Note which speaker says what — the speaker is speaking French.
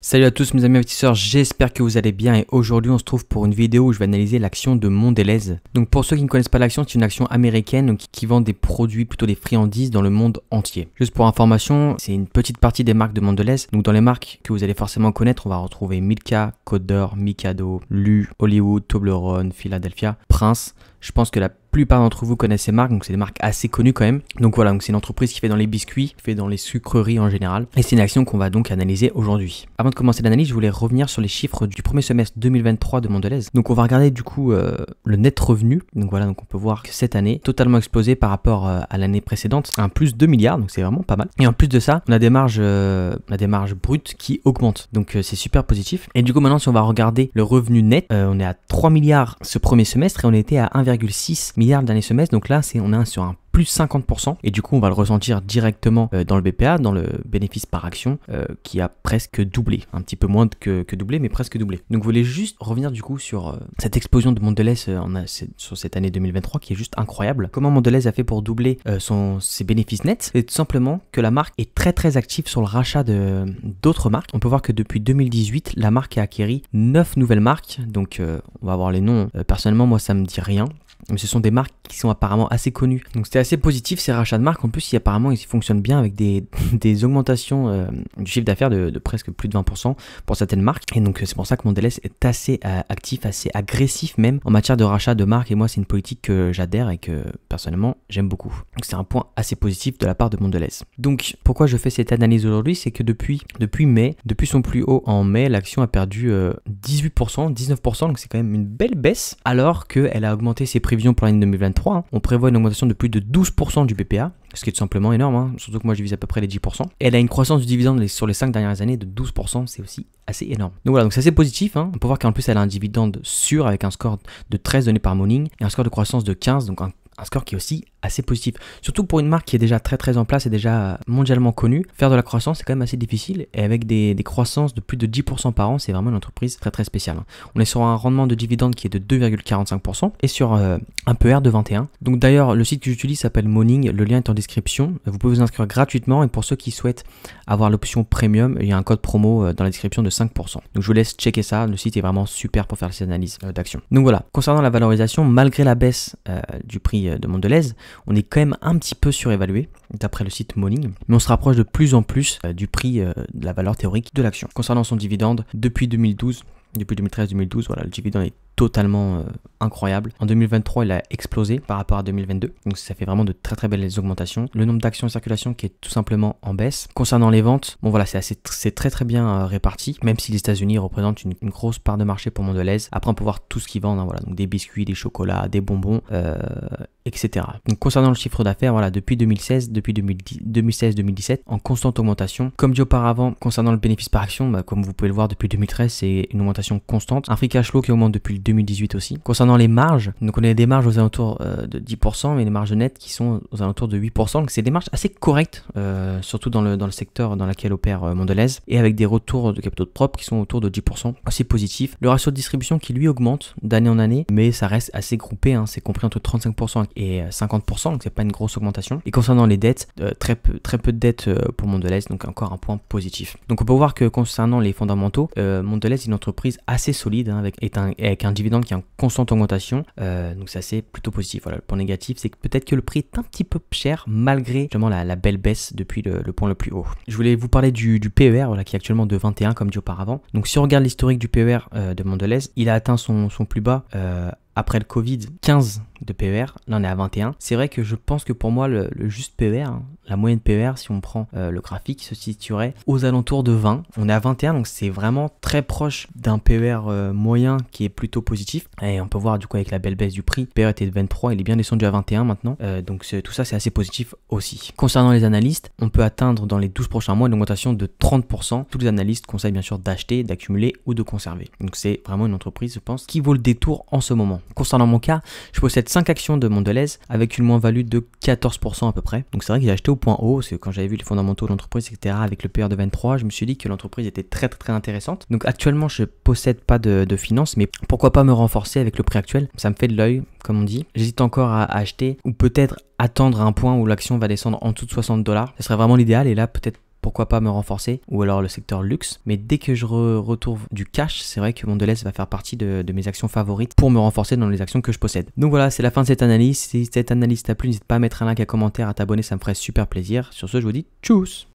Speaker 1: Salut à tous mes amis investisseurs, j'espère que vous allez bien et aujourd'hui on se trouve pour une vidéo où je vais analyser l'action de Mondelez. Donc pour ceux qui ne connaissent pas l'action, c'est une action américaine qui vend des produits, plutôt des friandises dans le monde entier. Juste pour information, c'est une petite partie des marques de Mondelez. Donc dans les marques que vous allez forcément connaître, on va retrouver Milka, Côte d'Or, Mikado, Lu, Hollywood, Toblerone, Philadelphia, Prince. Je pense que la plupart d'entre vous connaissent ces marques, donc c'est des marques assez connues quand même. Donc voilà, donc c'est une entreprise qui fait dans les biscuits, qui fait dans les sucreries en général. Et c'est une action qu'on va donc analyser aujourd'hui. Avant de commencer l'analyse, je voulais revenir sur les chiffres du premier semestre 2023 de Mondelez. Donc on va regarder du coup le net revenu. Donc voilà, donc on peut voir que cette année, totalement explosé par rapport à l'année précédente, un plus 2 milliards, donc c'est vraiment pas mal. Et en plus de ça, on a des marges brutes qui augmentent. Donc c'est super positif. Et du coup maintenant, si on va regarder le revenu net, on est à 3 milliards ce premier semestre et on était à 1,6 milliard d'année semestre. Donc là, on est sur un plus 50% et du coup on va le ressentir directement dans le BPA, dans le bénéfice par action qui a presque doublé, un petit peu moins que doublé mais presque doublé. Donc je voulais juste revenir du coup sur cette explosion de Mondelez sur cette année 2023 qui est juste incroyable. Comment Mondelez a fait pour doubler ses bénéfices nets? C'est tout simplement que la marque est très active sur le rachat d'autres marques. On peut voir que depuis 2018 la marque a acquis 9 nouvelles marques, donc on va voir les noms. Personnellement moi ça me dit rien, mais ce sont des marques qui sont apparemment assez connues. Donc c'était assez positif ces rachats de marques. En plus, apparemment, ils fonctionnent bien avec des augmentations du chiffre d'affaires de presque plus de 20% pour certaines marques. Et donc c'est pour ça que Mondelez est assez actif, assez agressif même en matière de rachat de marques. Et moi, c'est une politique que j'adhère et que personnellement, j'aime beaucoup. Donc c'est un point assez positif de la part de Mondelez. Donc pourquoi je fais cette analyse aujourd'hui, c'est que depuis mai, depuis son plus haut en mai, l'action a perdu 18%, 19%. Donc c'est quand même une belle baisse alors qu'elle a augmenté ses prévisions pour l'année 2023. On prévoit une augmentation de plus de 12% du BPA, ce qui est tout simplement énorme, surtout que moi je vise à peu près les 10%. Et elle a une croissance du dividende sur les 5 dernières années de 12%, c'est aussi assez énorme. Donc voilà, donc c'est assez positif. On peut voir qu'en plus elle a un dividende sûr avec un score de 13 donné par Morning et un score de croissance de 15, donc un score qui est aussi assez positif. Surtout pour une marque qui est déjà très en place et déjà mondialement connue, faire de la croissance c'est quand même assez difficile et avec des croissances de plus de 10% par an, c'est vraiment une entreprise très spéciale. On est sur un rendement de dividende qui est de 2,45% et sur un PER de 21. Donc d'ailleurs, le site que j'utilise s'appelle Morning, le lien est en description. Vous pouvez vous inscrire gratuitement et pour ceux qui souhaitent avoir l'option premium, il y a un code promo dans la description de 5%. Donc je vous laisse checker ça, le site est vraiment super pour faire ces analyses d'actions. Donc voilà, concernant la valorisation, malgré la baisse du prix de Mondelez, on est quand même un petit peu surévalué d'après le site Morning, mais on se rapproche de plus en plus du prix de la valeur théorique de l'action. Concernant son dividende, depuis 2013-2012, voilà, le dividende est totalement incroyable. En 2023, il a explosé par rapport à 2022. Donc ça fait vraiment de très belles augmentations. Le nombre d'actions en circulation qui est tout simplement en baisse. Concernant les ventes, bon voilà, c'est très bien réparti, même si les États-Unis représentent une grosse part de marché pour Mondelez. Après, on peut voir tout ce qu'ils vendent, voilà, donc des biscuits, des chocolats, des bonbons, etc. Donc concernant le chiffre d'affaires, voilà, depuis 2016-2017, en constante augmentation. Comme dit auparavant, concernant le bénéfice par action, comme vous pouvez le voir depuis 2013, c'est une augmentation constante. Un free cash flow qui augmente depuis 2018 aussi. Concernant les marges, donc on a des marges aux alentours de 10%, mais les marges nettes qui sont aux alentours de 8%. Donc c'est des marges assez correctes, surtout dans le secteur dans lequel opère Mondelez, et avec des retours de capitaux propres qui sont autour de 10%, assez positifs. Le ratio de distribution qui lui augmente d'année en année, mais ça reste assez groupé, c'est compris entre 35% et 50%, donc c'est pas une grosse augmentation. Et concernant les dettes, très peu de dettes pour Mondelez, donc encore un point positif. Donc on peut voir que concernant les fondamentaux, Mondelez est une entreprise assez solide, avec un dividende qui est en constante augmentation, donc ça c'est plutôt positif. Voilà, le point négatif c'est que peut-être que le prix est un petit peu cher malgré justement la belle baisse depuis le point le plus haut. Je voulais vous parler du PER, voilà, qui est actuellement de 21 comme dit auparavant. Donc si on regarde l'historique du PER de Mondelez, il a atteint son plus bas après le Covid, 15 de PER, là on est à 21. C'est vrai que je pense que pour moi le juste PER, la moyenne PER, si on prend le graphique, se situerait aux alentours de 20. On est à 21, donc c'est vraiment très proche d'un PER moyen qui est plutôt positif. Et on peut voir du coup avec la belle baisse du prix, PER était de 23, il est bien descendu à 21 maintenant. Donc tout ça c'est assez positif aussi. Concernant les analystes, on peut atteindre dans les 12 prochains mois une augmentation de 30%. Tous les analystes conseillent bien sûr d'acheter, d'accumuler ou de conserver. Donc c'est vraiment une entreprise, je pense, qui vaut le détour en ce moment. Concernant mon cas, je possède 5 actions de Mondelez avec une moins-value de 14% à peu près. Donc c'est vrai que j'ai acheté au point haut, parce que quand j'avais vu les fondamentaux de l'entreprise, etc., avec le PER de 23, je me suis dit que l'entreprise était très intéressante. Donc actuellement, je possède pas de finances, mais pourquoi pas me renforcer avec le prix actuel? Ça me fait de l'œil, comme on dit. J'hésite encore à acheter ou peut-être attendre à un point où l'action va descendre en dessous de $60. Ce serait vraiment l'idéal et là peut-être pourquoi pas me renforcer, ou alors le secteur luxe. Mais dès que je retrouve du cash, c'est vrai que Mondelez va faire partie de mes actions favorites pour me renforcer dans les actions que je possède. Donc voilà, c'est la fin de cette analyse. Si cette analyse t'a plu, n'hésite pas à mettre un like, un commentaire, à t'abonner, ça me ferait super plaisir. Sur ce, je vous dis tchuss!